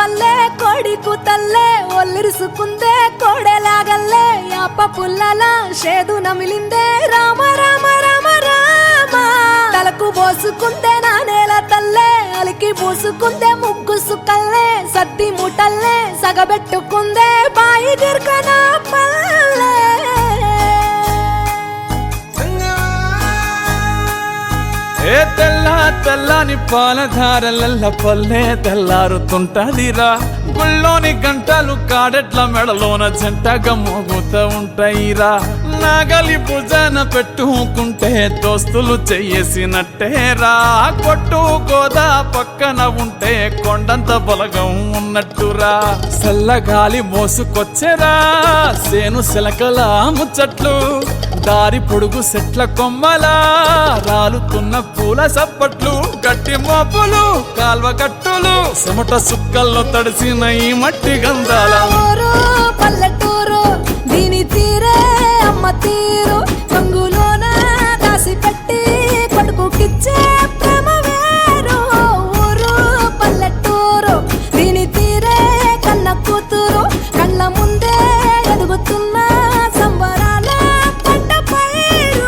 తల్లే కొడికు తల్లే ఒల్లిరుసుకుందే కోడెలాగల్లే యాప పుల్లల షేదు నమిలిందే రామ రామ రామ రామ తలకు పోసుకుందే నా నేల తల్లే అలికి పూసుకుందే ముగ్గు సుక్కల్లే సద్ది ముటల్లే సగబెట్టుకుందే బాయి దిర్కన పల్లె ఏ తెల్ల తెల్లని పాలధారలల్ల పల్లె తెల్లారుతుంటదిరా గుళ్ళోని గంటలు కాడెట్ల మెడలోన జంటగా మోగుతూ ఉంటాయిరా నాగలి భుజాన పెట్టుకుంటే దోస్తులు చెయ్యేసినట్టేరా కొట్టు గోదా పక్కన ఉంటే కొండంత బలగం ఉన్నట్టురా చల్లగాలి మోసుకొచ్చెరా సేను శిలకల ముచ్చట్లు దారి పొడుగు సెట్ల కొమ్మలా రాలుతున్న పూల సప్పట్లు గట్టి మోపులు కాల్వ గట్టులు చెమట సుక్కల్లో తడిసిన ఈ మట్టి గంధాల పల్లెటూరు దీని తీరే అమ్మ తీరు కంగులోన దాసి పెట్టి కొడుకుకిచ్చే ప్రేమ వేరు ఊరు పల్లెటూరు దీని తీరే కన్న కూతురు కళ్ళ ముందే ఎదుగుతున్న సంబరాల పంట పైరు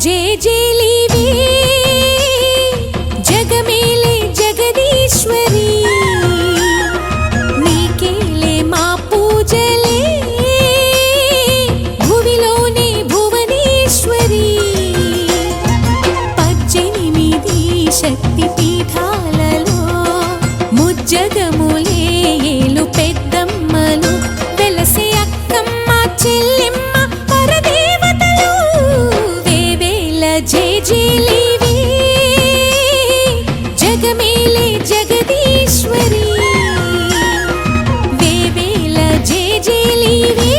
జేజేలివి జగమేలే జగదీశ్వరి నీకేలే మా పూజలే భువిలోనే భువనేశ్వరి 18 శక్తి పీఠాలలో ముజ్జగములే ఏలు పెద్దమ్మలు వెలసే అక్కమ్మ చెల్లెమ్మ జేజేలివి జగమేలే జగదీశ్వరి వేవేల జేజేలివి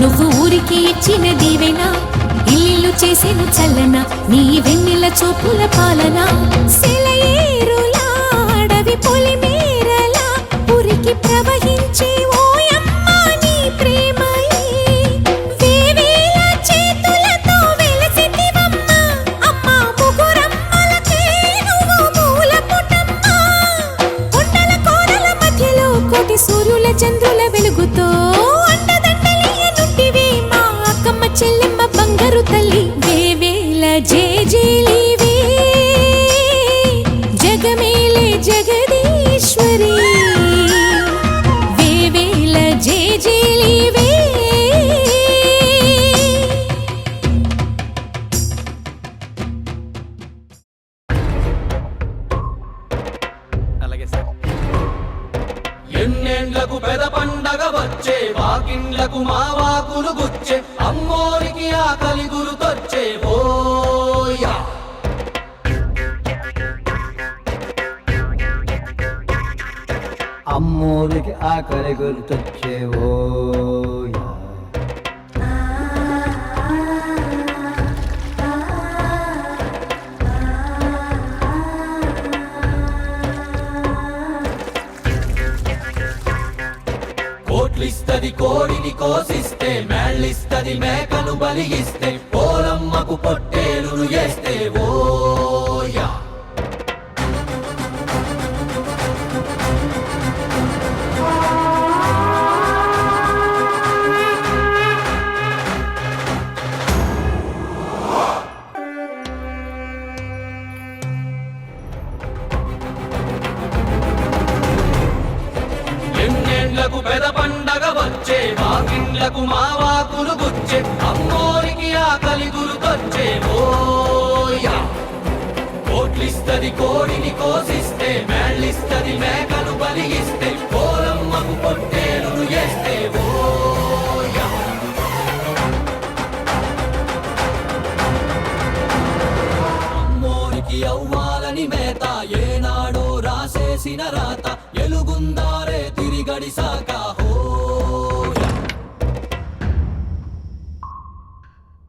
నువ్వు ఊరికి ఇచ్చిన దీవెనా ఇల్లు చేసేను చల్లన నీ వెన్నెల చూపుల పాలన సెలయేరులా అడవి పొలిమేరలా ఉరికి ప్రవహించే ఓయమ్మ నీ ప్రేమయే వేవేల చేతులతో వెలసితివమ్మ అమ్మ ముగురమ్మలకే నువ్వు మూల పుటమ్మ కొండల కోరల మధ్యలో కోటి సూర్యుల చంద్రుల వెలుగుతో చెల్లెమ్మ బంగారు తల్లి వేవేల జేజేలివి జగమేలే జగదీశ్వరి వేవేల జేజేలివి ఎన్నేండ్లకు పెద పండగ వచ్చే వాకిండ్లకు మా వాకులు గుచ్చే అమ్మోరికి ఆకలి గురుతొచ్చే ఓయా అమ్మోరికి ఆకలి గుర్తొచ్చే ఓయా పొట్లిస్తది కోడిని కోసిస్తే, మేళ్ళిస్తది మేకను బలిగిస్తే, పోలమ్మకు పొట్టేలును చేస్తే ఓయా. ఎన్నేళ్లకు పెద పండగ వచ్చే, వాకిండ్లకు మావాకులు గుచ్చే, అమ్మోరికి ఆకలి గురుతొచ్చే ఓయా. కోట్లిస్తది కోడిని కోసిస్తే, మేళ్ళిస్తది మేకను బలిగిస్తే, పోలమ్మకు పొట్టేలును చేస్తే ఓయా. అమ్మోరికి అవ్వాలని మేత, ఏనాడో రాసేసిన రాత, ఎలుగుందారే తిరిగడి సాక